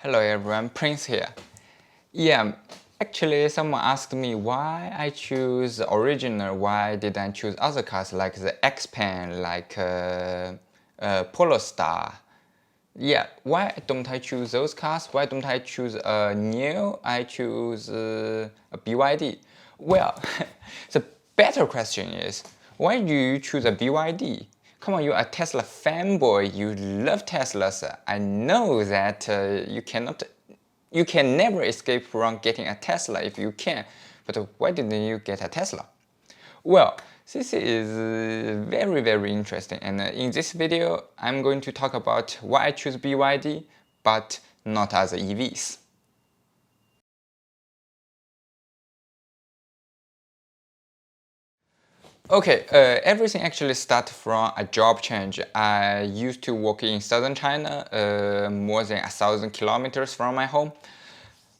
Hello everyone, Prince here. Yeah, actually someone asked me why I choose the original, why did I choose other cars like the Xpeng, like Polestar. Yeah, why don't I choose those cars? Why don't I choose a new? I choose a BYD. Well, the better question is, why do you choose a BYD? Come on, you're a Tesla fanboy. You love Teslas. I know that you can never escape from getting a Tesla if you can. But why didn't you get a Tesla? Well, this is very interesting, and in this video I'm going to talk about why I choose BYD but not other EVs. Okay, everything actually started from a job change. I used to work in southern China, more than 1,000 kilometers from my home.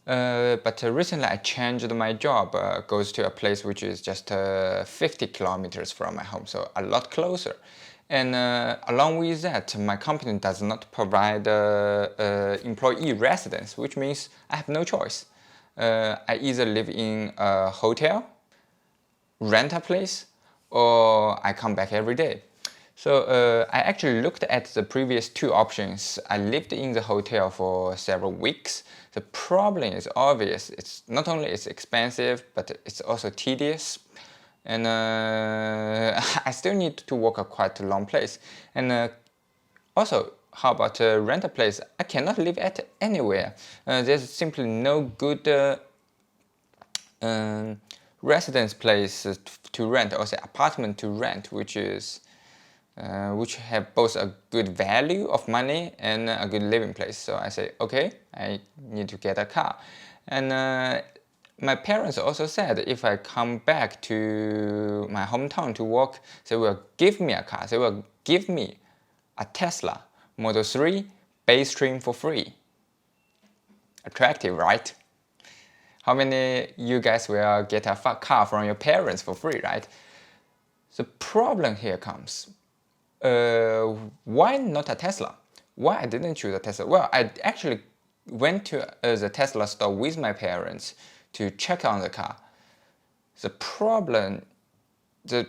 But recently I changed my job, goes to a place which is just 50 kilometers from my home, so a lot closer. And along with that, my company does not provide employee residence, which means I have no choice. I either live in a hotel, rent a place, or I come back every day. So I actually looked at the previous two options. I lived in the hotel for several weeks. The problem is obvious. It's not only it's expensive, but it's also tedious. And I still need to walk a quite long place. And also, how about rent a place? I cannot live at anywhere. There's simply no good residence place to rent, or say apartment to rent, which have both a good value of money and a good living place. So I say, okay, I need to get a car. And my parents also said if I come back to my hometown to work, they will give me a car. They will give me a Tesla Model 3 base trim for free. Attractive, right? How many you guys will get a car from your parents for free, right? The problem here comes. Why not a Tesla? Why I didn't choose a Tesla? Well, I actually went to the Tesla store with my parents to check on the car. The problem, the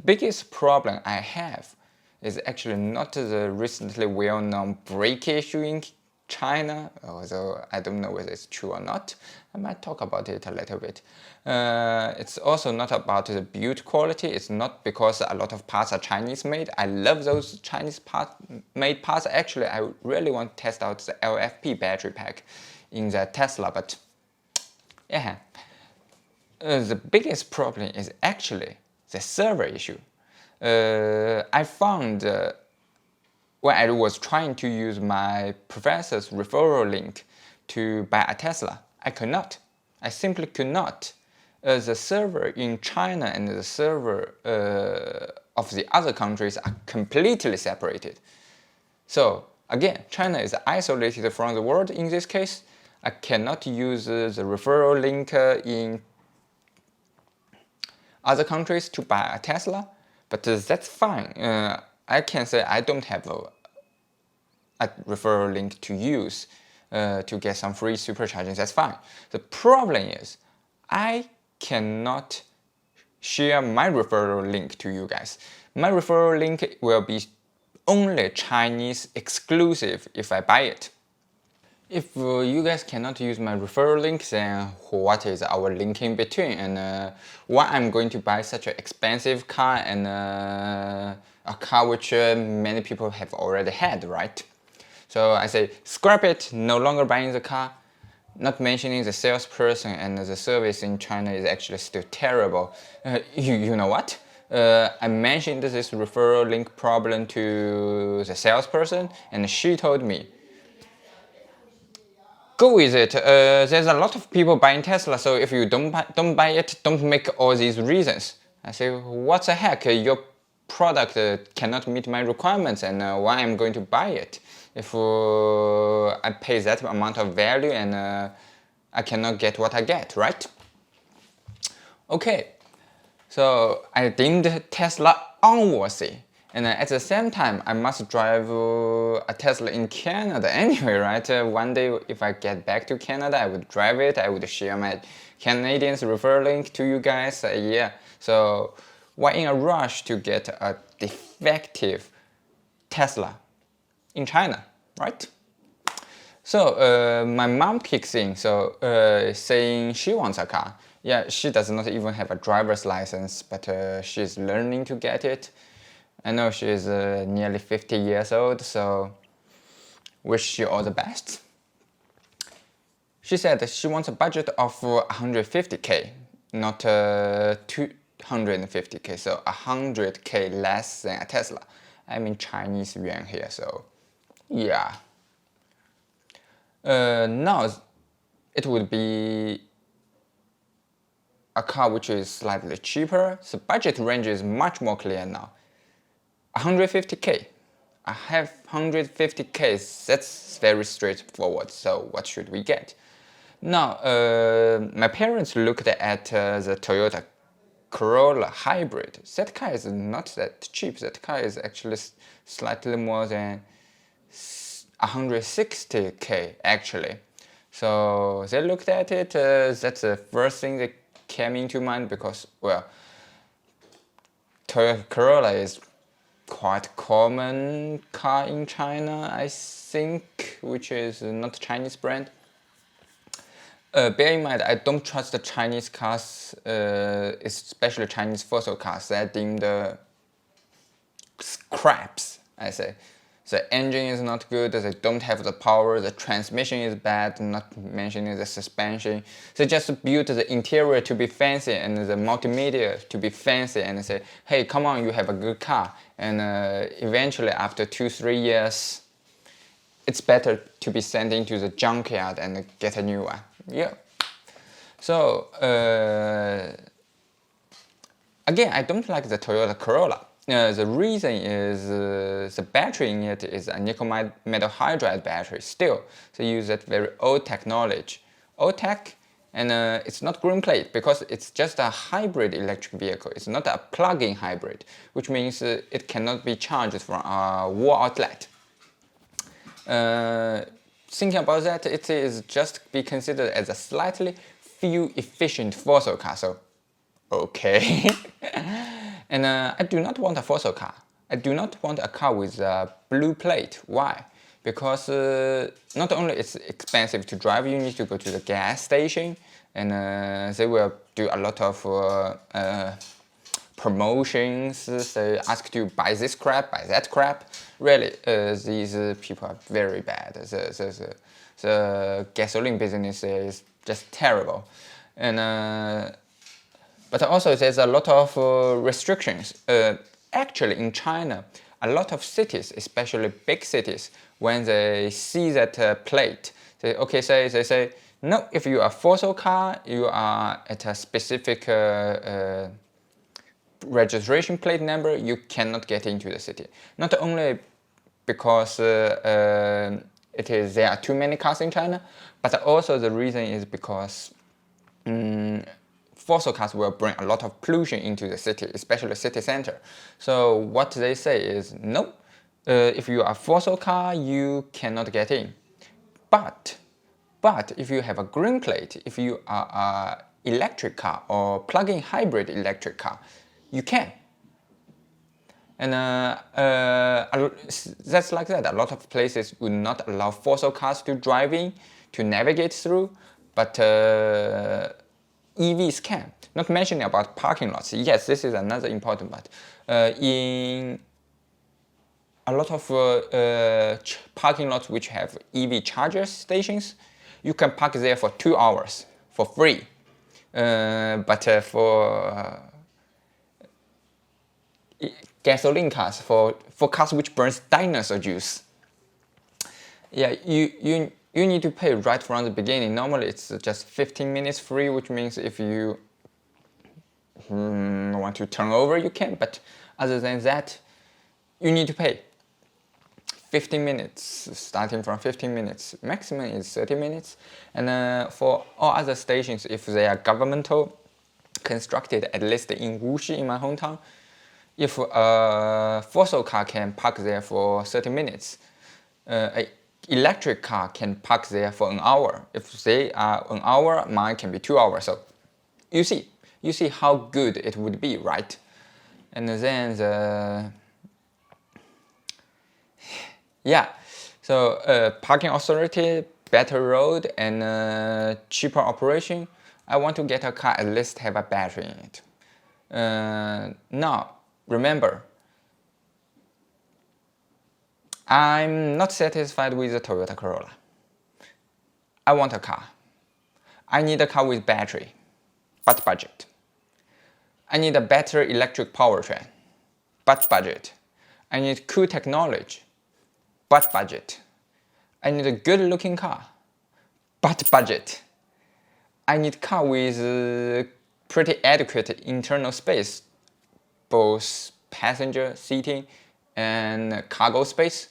biggest problem I have is actually not the recently well-known brake issue in China, although I don't know whether it's true or not. I might talk about it a little bit. It's also not about the build quality. It's not because a lot of parts are Chinese made. I love those Chinese made parts. Actually, I really want to test out the LFP battery pack in the Tesla, but yeah. The biggest problem is actually the server issue. I found when I was trying to use my professor's referral link to buy a Tesla, I could not. I simply could not. The server in China and the server of the other countries are completely separated. So again, China is isolated from the world in this case. I cannot use the referral link in other countries to buy a Tesla, but that's fine. I can say I don't have a referral link to use to get some free supercharging. That's fine. The problem is I cannot share my referral link to you guys. My referral link will be only Chinese exclusive if I buy it. If you guys cannot use my referral link, then what is our link in between? And why I'm going to buy such an expensive car and a car which many people have already had, right? So I say, scrap it, no longer buying the car. Not mentioning the salesperson and the service in China is actually still terrible. You know what? I mentioned this referral link problem to the salesperson, and she told me, go with it. There's a lot of people buying Tesla, so if you don't buy it, don't make all these reasons. I say, what the heck? Your product cannot meet my requirements, and why I'm going to buy it? If I pay that amount of value and I cannot get what I get, right? Okay, so I deemed Tesla unworthy. And at the same time, I must drive a Tesla in Canada anyway, right? One day, if I get back to Canada, I would drive it. I would share my Canadians referral link to you guys. Yeah. So why in a rush to get a defective Tesla in China, right? So my mom kicks in, saying she wants a car. Yeah, she does not even have a driver's license, but she's learning to get it. I know she's nearly 50 years old, so wish you all the best. She said she wants a budget of 150k, not 250k, so 100k less than a Tesla. I'm in Chinese yuan here, so yeah. Now it would be a car which is slightly cheaper, so budget range is much more clear now. 150k. I have 150k, that's very straightforward, so what should we get? Now, my parents looked at the Toyota Corolla Hybrid. That car is not that cheap, that car is actually slightly more than 160k actually. So they looked at it, that's the first thing that came into mind because, well, Toyota Corolla is quite common car in China, I think, which is not a Chinese brand. Bear in mind, I don't trust the Chinese cars, especially Chinese fossil cars. They're deemed scraps, I say. The engine is not good, they don't have the power, the transmission is bad, not mentioning the suspension. They just built the interior to be fancy and the multimedia to be fancy and say, hey, come on, you have a good car. And eventually, after 2-3 years, it's better to be sent into the junkyard and get a new one. Yeah. So, again, I don't like the Toyota Corolla. The reason is the battery in it is a nickel metal hydride battery still. They use that very old technology. Old tech, and it's not green plate because it's just a hybrid electric vehicle. It's not a plug-in hybrid, which means it cannot be charged from a wall outlet. Thinking about that, it is just be considered as a slightly fuel-efficient fossil car, so okay. And I do not want a fossil car. I do not want a car with a blue plate. Why? Because not only it's expensive to drive, you need to go to the gas station, and they will do a lot of promotions. They ask you buy this crap, buy that crap. Really, these people are very bad. The gasoline business is just terrible, and. But also there's a lot of restrictions. Actually in China, a lot of cities, especially big cities, when they see that plate, they say, no, if you are a fossil car, you are at a specific registration plate number, you cannot get into the city. Not only because there are too many cars in China, but also the reason is because fossil cars will bring a lot of pollution into the city, especially city center. So what they say is, no, if you are a fossil car, you cannot get in. But if you have a green plate, if you are an electric car or plug-in hybrid electric car, you can. And that's like that. A lot of places would not allow fossil cars to drive in, to navigate through, but EVs can. Not mentioning about parking lots. Yes, this is another important part. In a lot of parking lots which have EV charger stations, you can park there for 2 hours for free. But for gasoline cars, for cars which burns dinosaur juice, yeah, you need to pay right from the beginning. Normally it's just 15 minutes free, which means if you want to turn over, you can, but other than that, you need to pay. 15 minutes, starting from 15 minutes, maximum is 30 minutes. And for all other stations, if they are governmental constructed, at least in Wuxi, in my hometown, if a fossil car can park there for 30 minutes, an electric car can park there for an hour. If they are an hour, mine can be 2 hours. So you see how good it would be, right? And then so parking authority, better road, and cheaper operation. I want to get a car at least have a battery in it. Now, remember, I'm not satisfied with the Toyota Corolla. I want a car. I need a car with battery, but budget. I need a better electric powertrain, but budget. I need cool technology, but budget. I need a good looking car, but budget. I need car with pretty adequate internal space, both passenger seating and cargo space,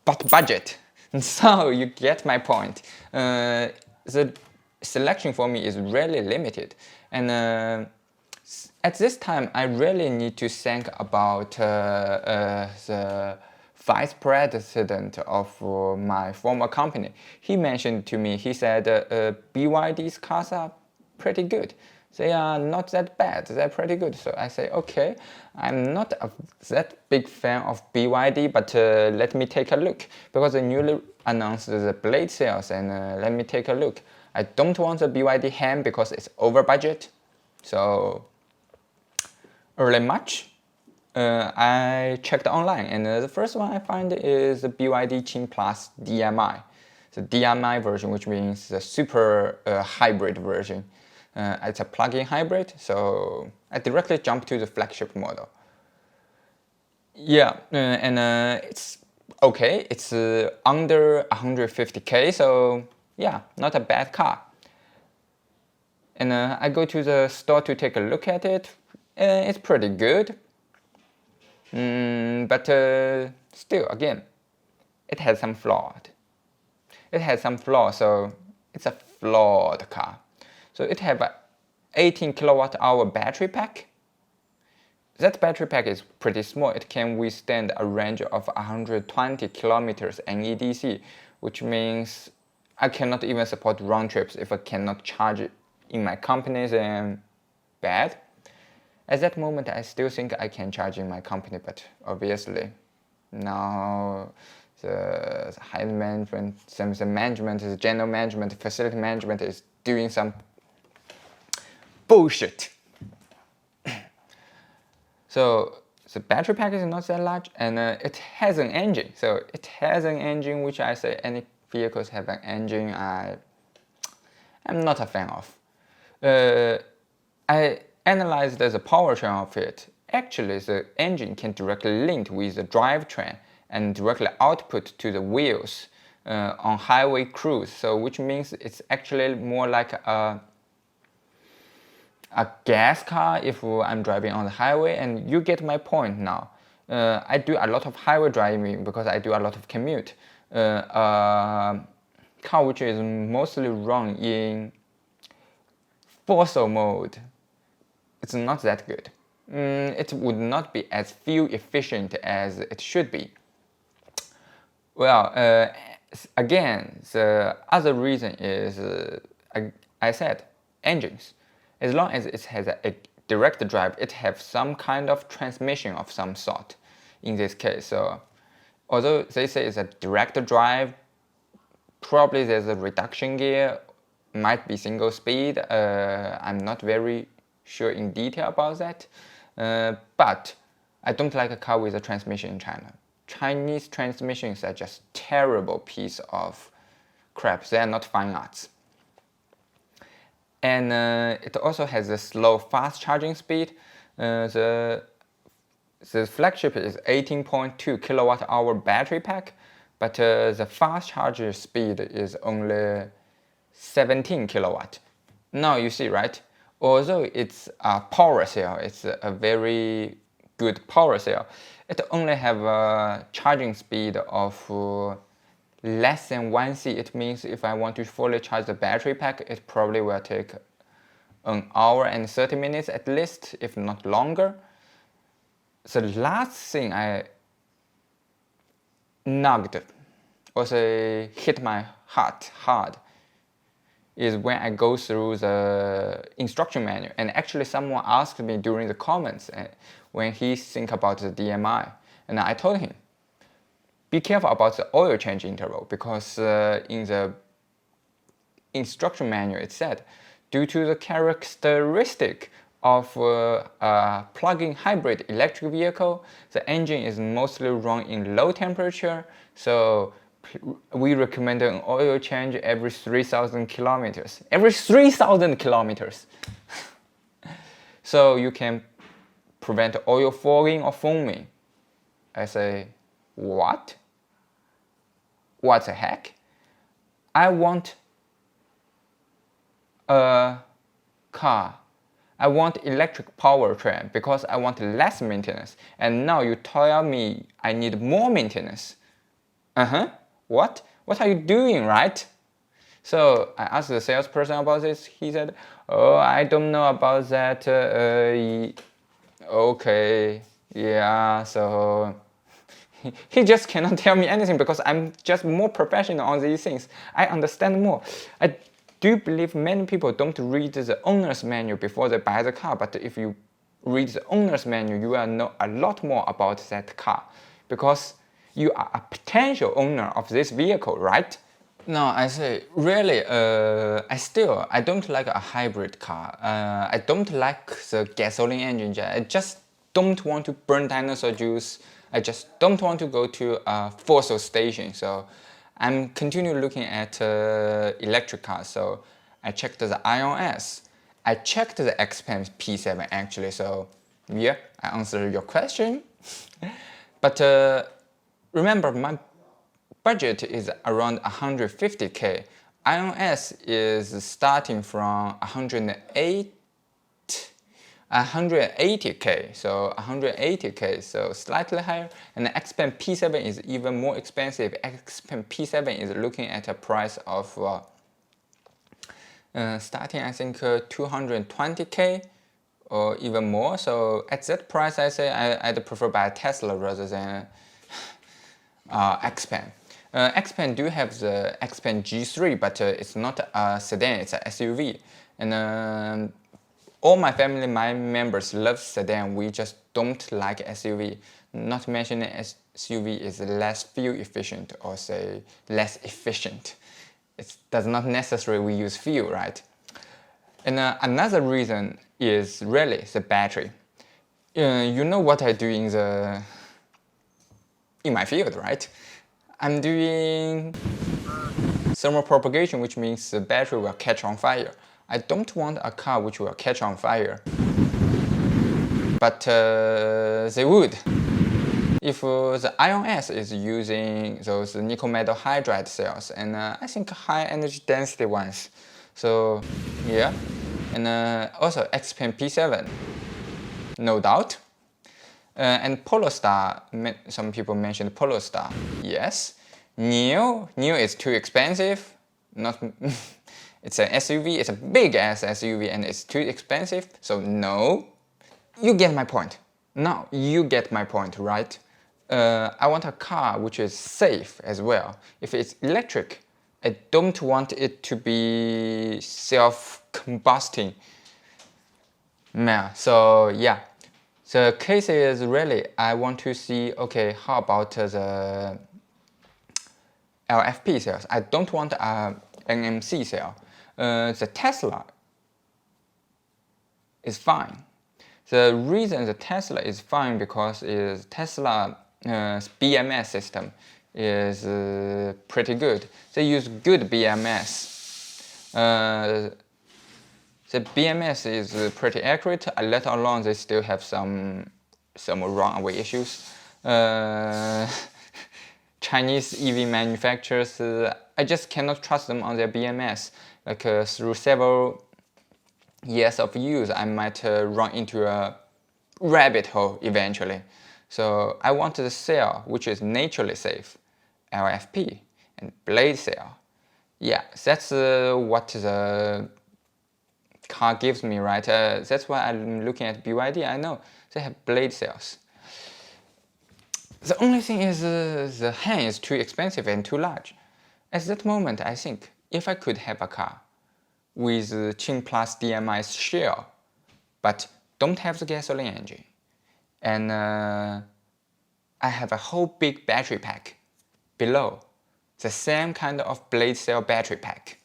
but budget. So you get my point. The selection for me is really limited, and at this time I really need to think about the vice president of my former company. He mentioned to me, he said BYD's cars are pretty good. They are not that bad, they're pretty good. So I say, okay, I'm not that big fan of BYD, but let me take a look. Because they newly announced the Blade sales, and let me take a look. I don't want the BYD ham because it's over budget. So early March, I checked online, and the first one I find is the BYD Qing Plus DMI. The DMI version, which means the super hybrid version. It's a plug-in hybrid, so I directly jumped to the flagship model. Yeah, and it's okay. It's under 150K, so yeah, not a bad car. And I go to the store to take a look at it. It's pretty good. But still, again, it has some flaws. It has some flaws, so it's a flawed car. So it has an 18 kilowatt hour battery pack. That battery pack is pretty small. It can withstand a range of 120 kilometers NEDC, which means I cannot even support round trips if I cannot charge it in my company. Then bad. At that moment, I still think I can charge in my company, but obviously now the high management, the management, the general management, facility management is doing some bullshit. So the battery pack is not that large, and it has an engine. So it has an engine, which I say any vehicles have an engine I'm not a fan of. I analyzed the powertrain of it. Actually, the engine can directly link with the drivetrain and directly output to the wheels on highway cruise. So which means it's actually more like a gas car if I'm driving on the highway, and you get my point now. I do a lot of highway driving because I do a lot of commute. Car which is mostly run in fossil mode, it's not that good. It would not be as fuel efficient as it should be. Well, again, the other reason is, I said, engines. As long as it has a direct drive, it has some kind of transmission of some sort in this case. So although they say it's a direct drive, probably there's a reduction gear, might be single speed. I'm not very sure in detail about that. But I don't like a car with a transmission in China. Chinese transmissions are just terrible piece of crap. They are not fine arts. And it also has a slow fast charging speed. The flagship is 18.2 kilowatt hour battery pack, but the fast charger speed is only 17 kilowatt. Now you see, right? Although it's a power cell, it's a very good power cell. It only have a charging speed of less than 1C. It means if I want to fully charge the battery pack, it probably will take an hour and 30 minutes at least, if not longer. the last thing I knocked or say hit my heart hard is when I go through the instruction manual, and actually someone asked me during the comments when he think about the DMI, and I told him, be careful about the oil change interval, because in the instruction manual it said, due to the characteristic of a plug-in hybrid electric vehicle, the engine is mostly run in low temperature, so we recommend an oil change every 3,000 kilometers. Every 3,000 kilometers! So you can prevent oil fogging or foaming. I say, what? What the heck? I want a car. I want electric powertrain because I want less maintenance. And now you tell me I need more maintenance. What? What are you doing, right? So I asked the salesperson about this. He said, oh, I don't know about that. Okay, yeah, so he just cannot tell me anything because I'm just more professional on these things. I understand more. I do believe many people don't read the owner's manual before they buy the car, but if you read the owner's manual, you will know a lot more about that car because you are a potential owner of this vehicle, right? No, I say, really, I don't like a hybrid car. I don't like the gasoline engine. I just don't want to burn dinosaur juice. I just don't want to go to a fossil station. So I'm continuing looking at electric cars. So I checked the Ion S. I checked the XPeng P7 actually. So yeah, I answered your question. But remember, my budget is around 150k. Ion S is starting from 180k, so 180k, so slightly higher. And the XPeng P7 is even more expensive. XPeng P7 is looking at a price of starting, I think, 220k or even more. So at that price, I say I'd prefer buy a Tesla rather than XPeng. XPeng do have the XPeng G3, but it's not a sedan, it's a SUV. And all my family, my members love sedan, we just don't like SUV. Not to mention SUV is less fuel efficient or say less efficient. It does not necessarily use fuel, right? And another reason is really the battery. You know what I do in my field, right? I'm doing thermal propagation, which means the battery will catch on fire. I don't want a car which will catch on fire, but they would. If the Ion S is using those nickel metal hydride cells, and I think high energy density ones, so yeah, and also XPeng P7, no doubt. And Polestar, some people mentioned Polestar. Yes. NIO is too expensive. Not, it's an SUV. It's a big ass SUV, and it's too expensive. So no. You get my point. No, you get my point, right? I want a car which is safe as well. If it's electric, I don't want it to be self-combusting. Yeah. So yeah. The case is really, I want to see, okay, how about the LFP cells? I don't want a NMC cell. The Tesla is fine. The reason the Tesla is fine because Tesla BMS system is pretty good. They use good BMS. The BMS is pretty accurate, let alone they still have some runaway issues. Chinese EV manufacturers, I just cannot trust them on their BMS. Like through several years of use, I might run into a rabbit hole eventually. So I want the cell which is naturally safe, LFP and blade cell. Yeah, that's what the car gives me, right? That's why I'm looking at BYD. I know they have blade cells. The only thing is the hand is too expensive and too large. At that moment, I think if I could have a car with Qing Plus DMI's shell, but don't have the gasoline engine, and I have a whole big battery pack below, the same kind of blade cell battery pack,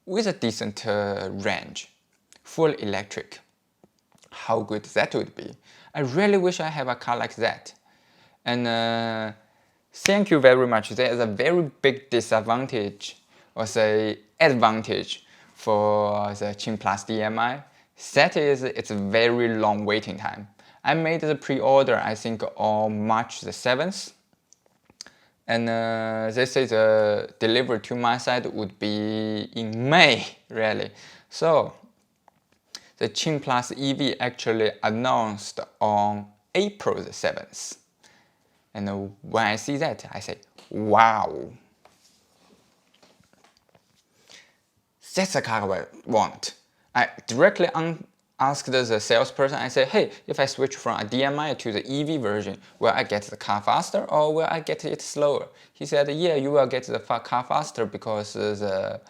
with a decent range, full electric. How good that would be. I really wish I have a car like that. And thank you very much. There is a very big disadvantage, or say advantage, for the Qing Plus DMI. That is, it's a very long waiting time. I made the pre-order, I think, on March the 7th. And they say the delivery to my side would be in May, really. So the Qing Plus EV actually announced on April the 7th. And when I see that, I say, wow. That's the car I want. I directly asked the salesperson, I said, hey, if I switch from a DMI to the EV version, will I get the car faster or will I get it slower? He said, yeah, you will get the car faster because the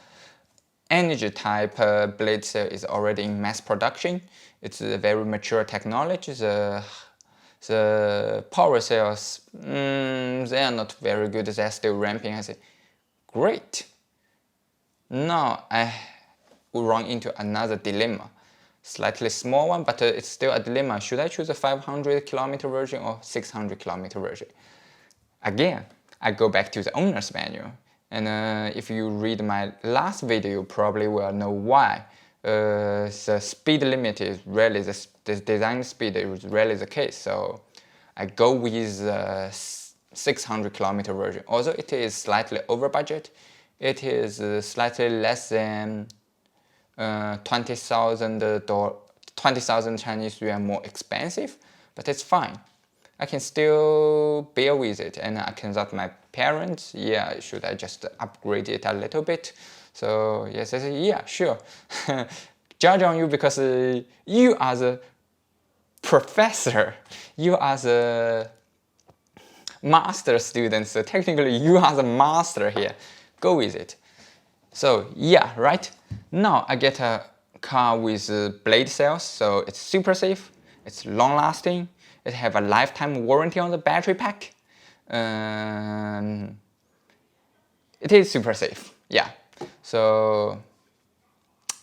energy type blade cell is already in mass production. It's a very mature technology. The power cells, they are not very good. They're still ramping. I said, great. Now I will run into another dilemma. Slightly small one, but it's still a dilemma. Should I choose a 500 kilometer version or 600 kilometer version? Again, I go back to the owner's manual. And if you read my last video, you probably will know why. The speed limit is really, the design speed is really the case. So I go with the 600 kilometer version. Although it is slightly over budget, it is slightly less than 20,000 Chinese yuan more expensive, but it's fine. I can still bear with it, and I consult my parents. Yeah, should I just upgrade it a little bit? So yes, I said, yeah, sure. Judge on you because you are the professor, you are the master student, so technically you are the master here. Go with it. So yeah, right? Now I get a car with blade cells, so it's super safe, it's long lasting, it have a lifetime warranty on the battery pack. It is super safe, yeah. So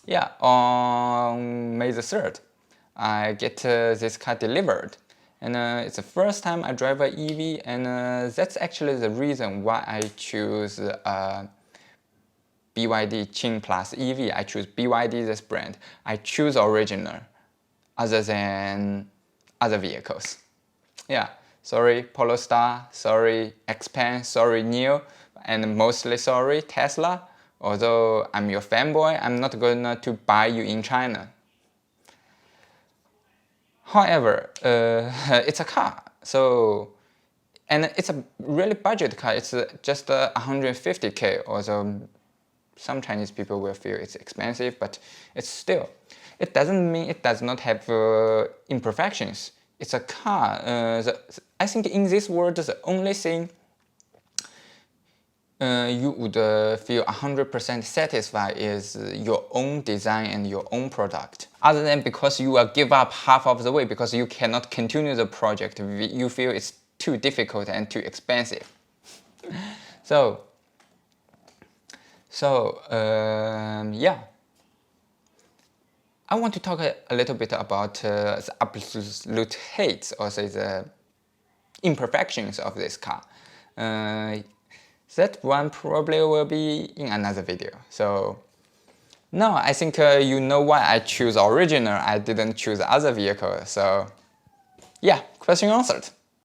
yeah, on May the 3rd, I get this car delivered. And it's the first time I drive an EV, and that's actually the reason why I choose BYD Qing Plus EV. I choose BYD, this brand. I choose original other than other vehicles. Yeah, sorry Polestar, sorry Xpeng, sorry NIO, and mostly sorry Tesla. Although I'm your fanboy, I'm not going to buy you in China. However, it's a car, so, and it's a really budget car. It's just 150K, although some Chinese people will feel it's expensive, but it's still, it doesn't mean it does not have imperfections. It's a car. I think in this world, the only thing you would feel 100% satisfied is your own design and your own product. Other than because you will give up half of the way because you cannot continue the project, you feel it's too difficult and too expensive. Yeah. I want to talk a little bit about the absolute hates, or say the imperfections of this car. That one probably will be in another video. So now I think you know why I choose original. I didn't choose other vehicle. So yeah, question answered.